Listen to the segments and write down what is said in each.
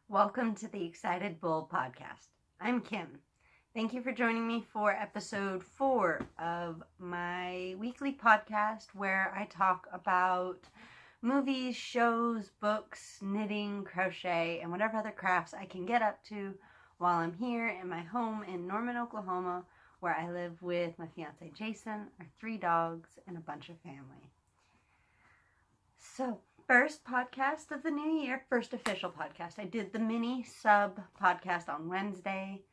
Welcome to the Excited Bull podcast. I'm Kim. Thank you for joining me for episode 4 of my weekly podcast where I talk about movies, shows, books, knitting, crochet, and whatever other crafts I can get up to while I'm here in my home in Norman, Oklahoma, where I live with my fiance Jason, our 3 dogs, and a bunch of family. So, first podcast of the new year, first official podcast. I did the mini sub podcast on Wednesday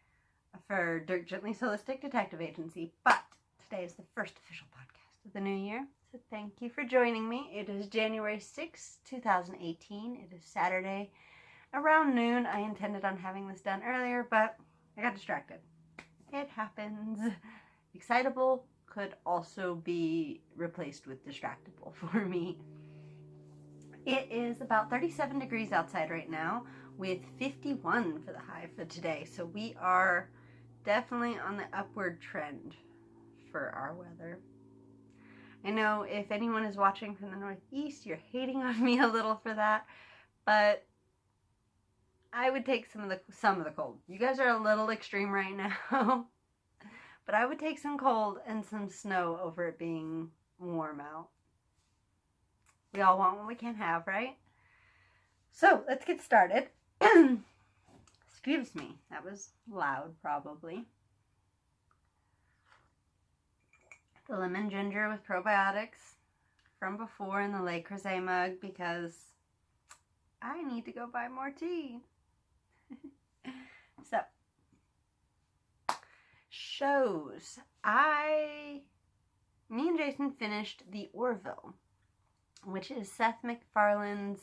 for Dirk Gently's Holistic Detective Agency, but today is the first official podcast of the new year. So thank you for joining me. It is January 6th, 2018. It is Saturday around noon. I intended on having this done earlier, but I got distracted. It happens. Excitable could also be replaced with distractible for me. It is about 37 degrees outside right now with 51 for the high for today. So we are definitely on the upward trend for our weather. I know if anyone is watching from the Northeast, you're hating on me a little for that, but I would take some of the cold. You guys are a little extreme right now, but I would take some cold and some snow over it being warm out. We all want what we can't have, right? So, let's get started. Excuse me, that was loud probably. The lemon ginger with probiotics from before in the Le Creuset mug because I need to go buy more tea. So, shows. Me and Jason finished The Orville, which is Seth MacFarlane's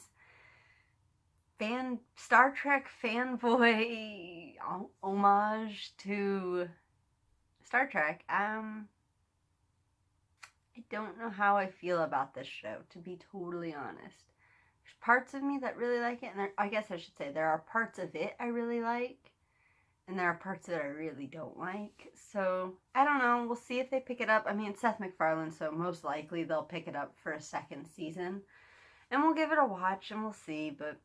Star Trek fanboy homage to Star Trek. I don't know how I feel about this show, to be totally honest. There's parts of me that really like it, and I guess I should say there are parts of it I really like, and there are parts that I really don't like. So, I don't know. We'll see if they pick it up. I mean, it's Seth MacFarlane, so most likely they'll pick it up for a second season. And we'll give it a watch, and we'll see, but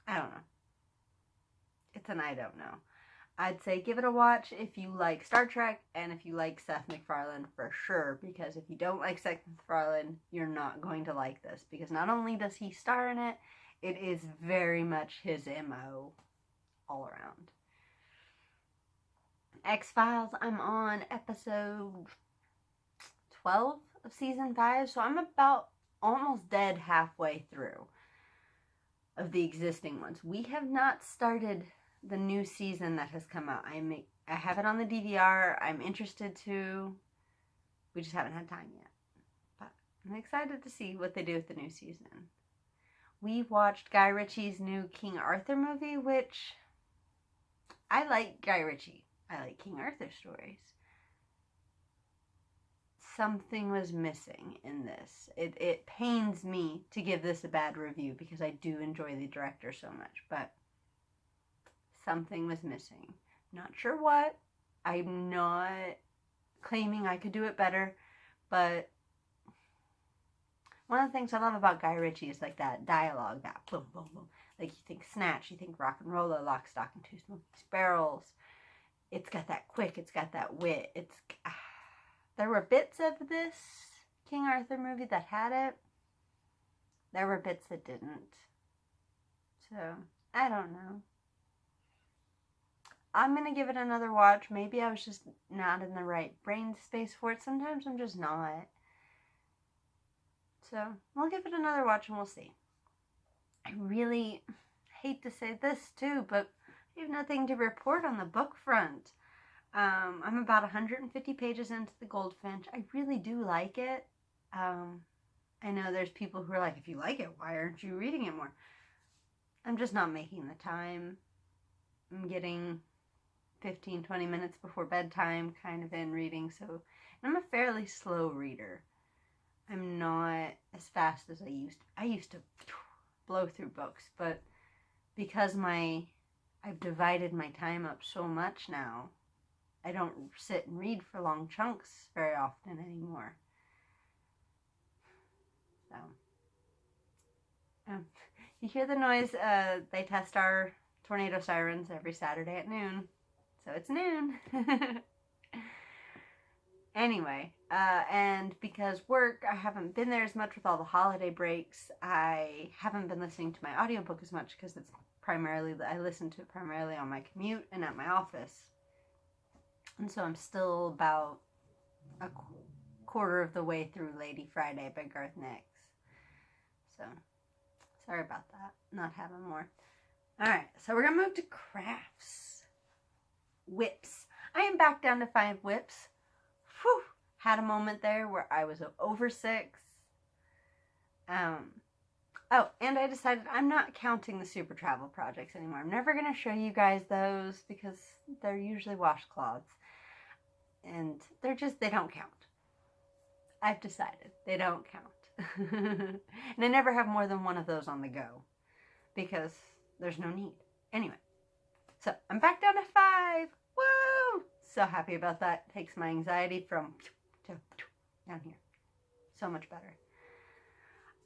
I don't know. It's an I don't know. I'd say give it a watch if you like Star Trek and if you like Seth MacFarlane for sure, because if you don't like Seth MacFarlane, you're not going to like this, because not only does he star in it, it is very much his MO all around. X-Files, I'm on episode 12 of season 5, so I'm about almost dead halfway through of the existing ones. We have not started the new season that has come out. I have it on the DVR. I'm interested to. We just haven't had time yet. But I'm excited to see what they do with the new season. We watched Guy Ritchie's new King Arthur movie, which I like Guy Ritchie. I like King Arthur stories. Something was missing in this. It pains me to give this a bad review because I do enjoy the director so much, but something was missing. Not sure what. I'm not claiming I could do it better, but one of the things I love about Guy Ritchie is like that dialogue, that boom, boom, boom. Like you think Snatch, you think Rock and Roller, Lock, Stock, and Two Smoking Barrels. It's got that quick, it's got that wit. There were bits of this King Arthur movie that had it. There were bits that didn't. So, I don't know. I'm going to give it another watch. Maybe I was just not in the right brain space for it. Sometimes I'm just not. So, we'll give it another watch and we'll see. I really hate to say this too, but I have nothing to report on the book front. I'm about 150 pages into The Goldfinch. I really do like it. I know there's people who are like, if you like it, why aren't you reading it more? I'm just not making the time. I'm getting 15, 20 minutes before bedtime kind of in reading, so I'm a fairly slow reader. I'm not as fast as I used to. I used to blow through books, but because I've divided my time up so much now, I don't sit and read for long chunks very often anymore. So, you hear the noise? They test our tornado sirens every Saturday at noon. So it's noon. Anyway, and because work, I haven't been there as much with all the holiday breaks. I haven't been listening to my audiobook as much because I listen to it primarily on my commute and at my office. And so I'm still about a quarter of the way through Lady Friday by Garth Nix. So, sorry about that, not having more. Alright, so we're going to move to crafts. Whips. I am back down to 5 whips. Whew, had a moment there where I was over 6. Oh, and I decided I'm not counting the super travel projects anymore. I'm never going to show you guys those because they're usually washcloths. And they don't count. I've decided they don't count. And I never have more than one of those on the go because there's no need. Anyway, so I'm back down to 5. Woo! So happy about that. Takes my anxiety from down here. So much better.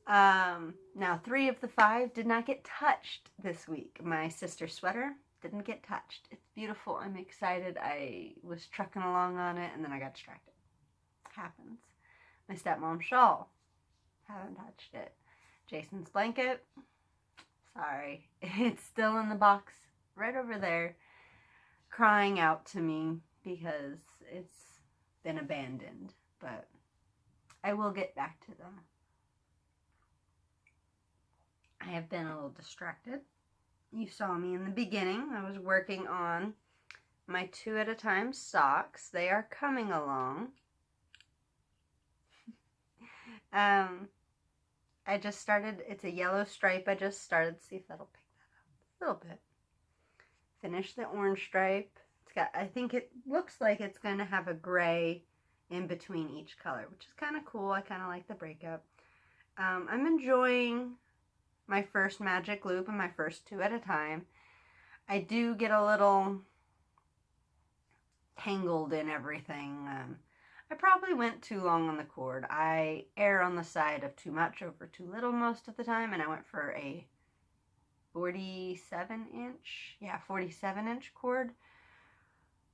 Now 3 of the 5 did not get touched this week. My sister's sweater didn't get touched. It's beautiful. I'm excited. I was trucking along on it and then I got distracted. Happens. My stepmom's shawl. Haven't touched it. Jason's blanket. Sorry. It's still in the box right over there, crying out to me because it's been abandoned. But I will get back to them. I have been a little distracted. You saw me in the beginning. I was working on my 2 at a time socks. They are coming along. I just started, it's a yellow stripe. I just started, see if that'll pick that up a little bit. Finish the orange stripe. It's got, I think it looks like it's going to have a gray in between each color, which is kind of cool. I kind of like the breakup. I'm enjoying my first magic loop and my first 2 at a time. I do get a little tangled in everything. I probably went too long on the cord. I err on the side of too much over too little most of the time, and I went for a 47-inch cord,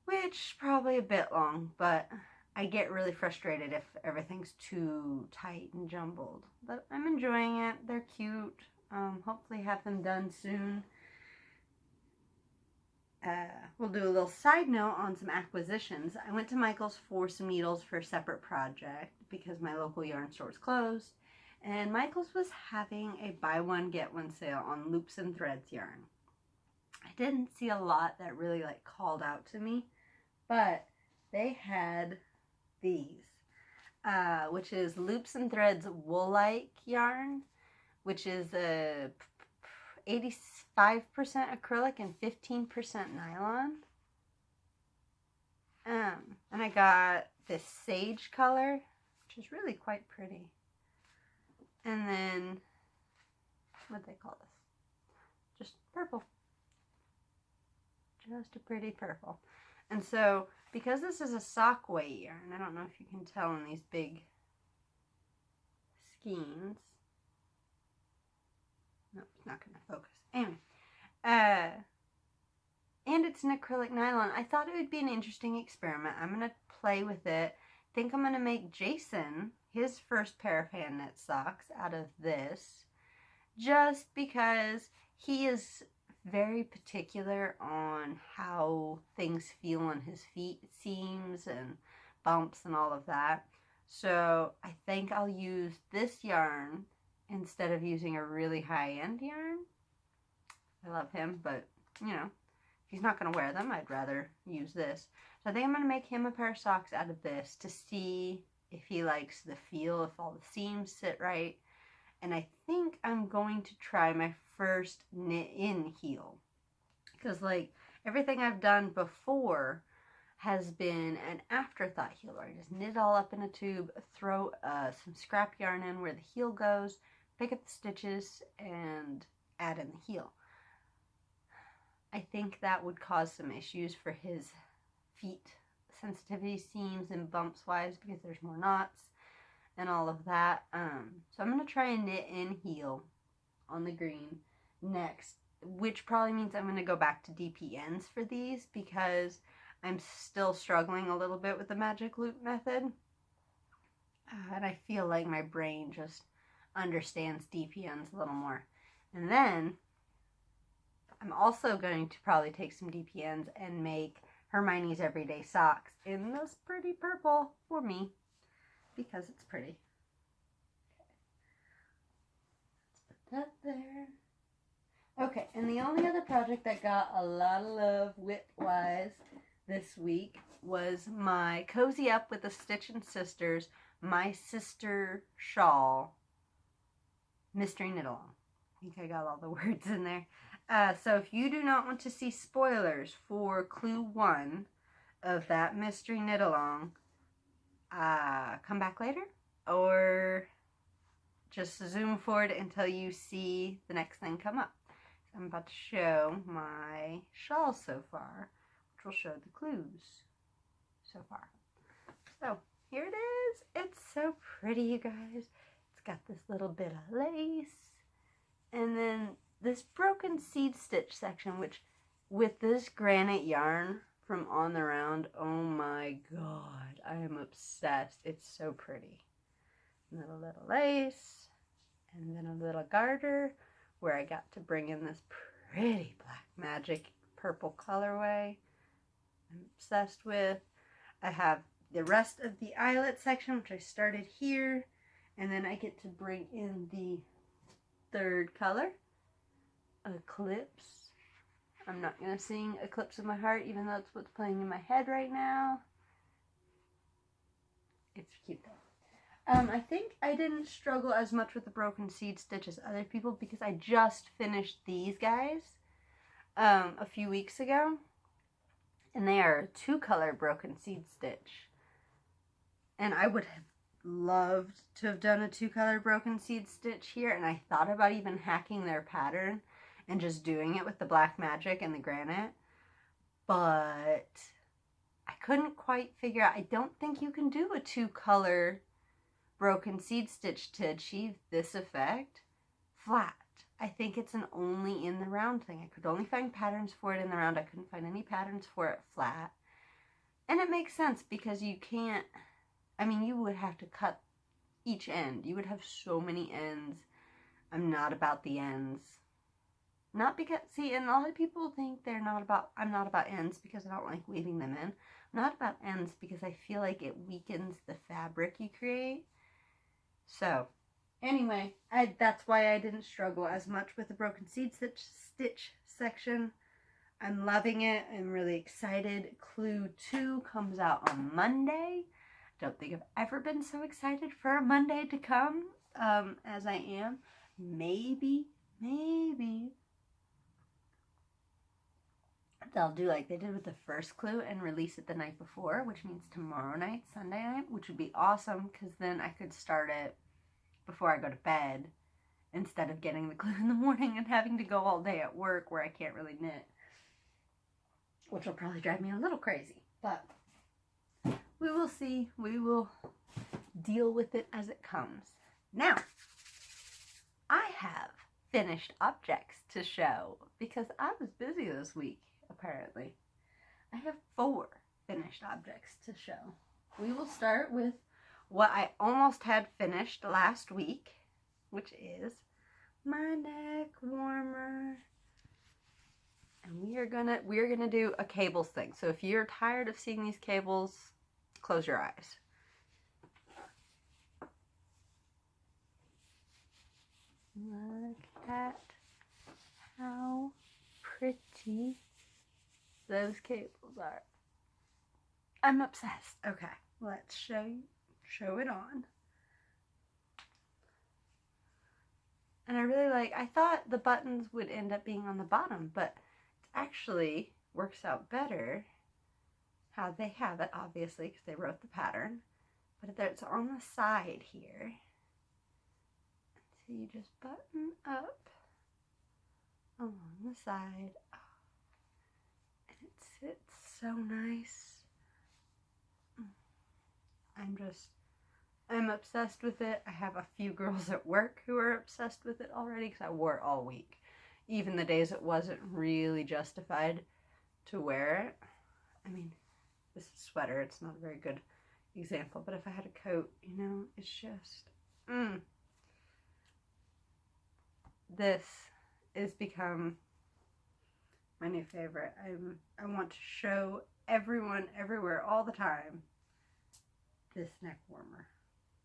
which probably a bit long, but I get really frustrated if everything's too tight and jumbled. But I'm enjoying it. They're cute. Hopefully have them done soon. We'll do a little side note on some acquisitions. I went to Michael's for some needles for a separate project because my local yarn store was closed. And Michael's was having a buy one get one sale on Loops and Threads yarn. I didn't see a lot that really called out to me, but they had these, which is Loops and Threads Wool-like yarn, which is a 85% acrylic and 15% nylon. And I got this sage color, which is really quite pretty. And then, what do they call this? Just purple. Just a pretty purple. And so, because this is a sock weight yarn, I don't know if you can tell in these big skeins. No, it's not going to focus. Anyway, and it's an acrylic nylon. I thought it would be an interesting experiment. I'm going to play with it. I think I'm going to make Jason his first pair of hand knit socks out of this, just because he is very particular on how things feel on his feet, seams and bumps and all of that. So I think I'll use this yarn instead of using a really high-end yarn. I love him, but, you know, if he's not going to wear them, I'd rather use this. So I think I'm going to make him a pair of socks out of this to see if he likes the feel, if all the seams sit right. And I think I'm going to try my first knit-in heel. Because, everything I've done before has been an afterthought heel, where I just knit all up in a tube, throw some scrap yarn in where the heel goes, pick up the stitches, and add in the heel. I think that would cause some issues for his feet sensitivity, seams, and bumps wise, because there's more knots and all of that. So I'm going to try a knit in heel on the green next, which probably means I'm going to go back to DPNs for these because I'm still struggling a little bit with the magic loop method. And I feel like my brain just understands DPNs a little more. And then I'm also going to probably take some DPNs and make Hermione's Everyday Socks in this pretty purple for me because it's pretty. Let's put that there. Okay, and the only other project that got a lot of love wit-wise this week was my Cozy Up with the Stitch and Sisters My Sister Shawl Mystery Knit-Along. I think I got all the words in there. So if you do not want to see spoilers for Clue 1 of that Mystery Knit-Along, come back later or just zoom forward until you see the next thing come up. I'm about to show my shawl so far, which will show the clues so far. So here it is. It's so pretty, you guys. It's got this little bit of lace. And then this broken seed stitch section, which with this granite yarn from On the Round, oh my god, I am obsessed. It's so pretty. And then a little lace, and then a little garter, where I got to bring in this pretty Black Magic purple colorway I'm obsessed with. I have the rest of the eyelet section, which I started here, and then I get to bring in the third color, Eclipse. I'm not going to sing Eclipse of My Heart, even though it's what's playing in my head right now. It's cute though. I think I didn't struggle as much with the broken seed stitch as other people because I just finished these guys a few weeks ago. And they are a 2-color broken seed stitch. And I would have loved to have done a 2-color broken seed stitch here. And I thought about even hacking their pattern and just doing it with the Black Magic and the granite. But I couldn't quite figure out. I don't think you can do a 2-color broken seed stitch to achieve this effect flat. I think it's an only in the round thing. I could only find patterns for it in the round. I couldn't find any patterns for it flat. And it makes sense because you can't, I mean, you would have to cut each end. You would have so many ends. I'm not about the ends. Not because, see, and a lot of people think I'm not about ends because I don't like weaving them in. I'm not about ends because I feel like it weakens the fabric you create. So, anyway, that's why I didn't struggle as much with the broken seed stitch section. I'm loving it. I'm really excited. Clue 2 comes out on Monday. Don't think I've ever been so excited for a Monday to come as I am. Maybe they'll do like they did with the first clue and release it the night before, which means tomorrow night, Sunday night, which would be awesome because then I could start it before I go to bed instead of getting the clue in the morning and having to go all day at work where I can't really knit, which will probably drive me a little crazy. But we will see. We will deal with it as it comes. Now, I have finished objects to show because I was busy this week. Apparently, I have 4 finished objects to show. We will start with what I almost had finished last week, which is my neck warmer. And we are gonna do a cables thing. So if you're tired of seeing these cables, close your eyes. Look at how pretty those cables are. I'm obsessed. Okay, let's show it on. And I really I thought the buttons would end up being on the bottom, but it actually works out better how they have it, obviously, because they wrote the pattern. But it's on the side here. So you just button up along the side. And it sits so nice. I'm obsessed with it. I have a few girls at work who are obsessed with it already because I wore it all week. even the days it wasn't really justified to wear it. I mean, this is a sweater, it's not a very good example, but if I had a coat, you know, it's just, this has become my new favorite. I want to show everyone, everywhere, all the time, this neck warmer.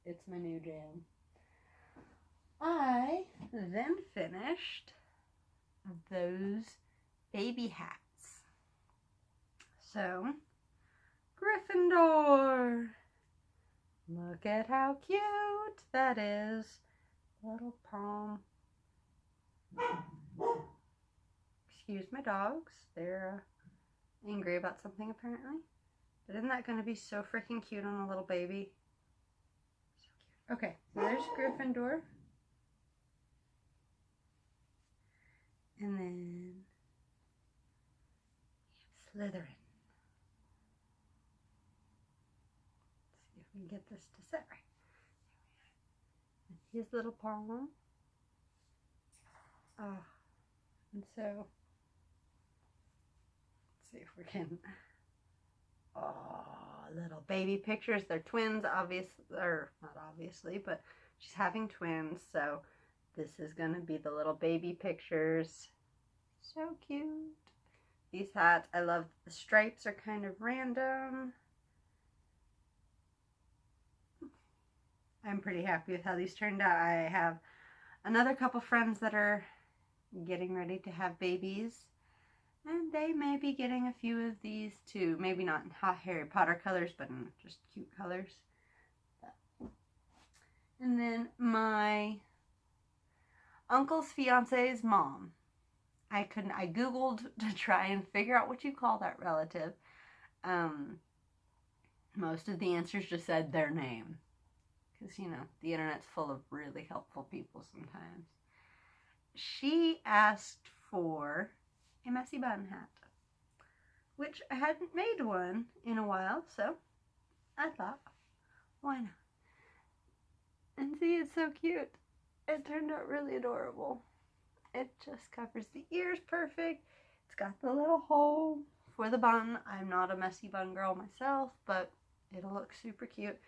It's my new jam. I then finished those baby hats. So, Gryffindor. Look at how cute that is. Little palm. Excuse my dogs. They're angry about something apparently. But isn't that going to be so freaking cute on a little baby? So cute. Okay, so there's Gryffindor. And then Slytherin. Let's see if we can get this to sit right. And his little palm. And so, let's see if we can. Little baby pictures. They're twins, obviously, or not obviously, but she's having twins, so this is going to be the little baby pictures. So cute. These hats, I love the stripes are kind of random. I'm pretty happy with how these turned out. I have another couple friends that are getting ready to have babies, and they may be getting a few of these too. Maybe not in hot Harry Potter colors, but in just cute colors. And then my uncle's fiance's mom. I Googled to try and figure out what you call that relative. Most of the answers just said their name. Because, you know, the internet's full of really helpful people sometimes. She asked for a messy bun hat, which I hadn't made one in a while, so I thought, why not? And see, it's so cute. It turned out really adorable. It just covers the ears perfect. It's got the little hole for the bun. I'm not a messy bun girl myself, but it'll look super cute.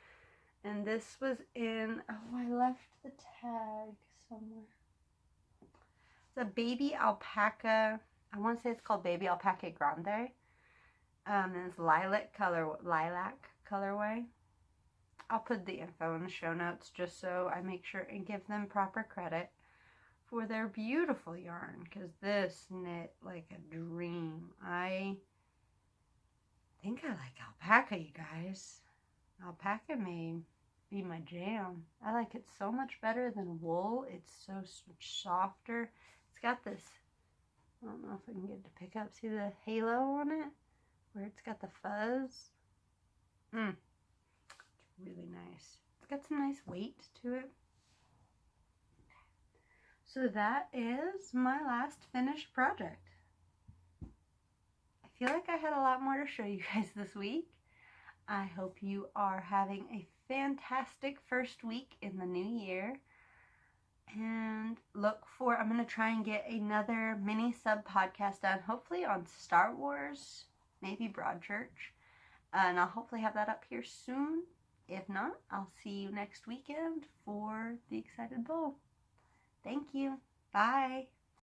And this was in, I left the tag somewhere. It's a baby alpaca. I want to say it's called Baby Alpaca Grande. And it's lilac colorway. I'll put the info in the show notes just so I make sure and give them proper credit for their beautiful yarn, because this knit like a dream. I think I like alpaca, you guys. Alpaca may be my jam. I like it so much better than wool. It's so much softer. It's got this, I don't know if I can get it to pick up. See the halo on it? Where it's got the fuzz? It's really nice. It's got some nice weight to it. So that is my last finished project. I feel like I had a lot more to show you guys this week. I hope you are having a fantastic first week in the new year. And I'm going to try and get another mini sub podcast done, hopefully on Star Wars, maybe Broadchurch. And I'll hopefully have that up here soon. If not, I'll see you next weekend for the Excited Bowl. Thank you. Bye.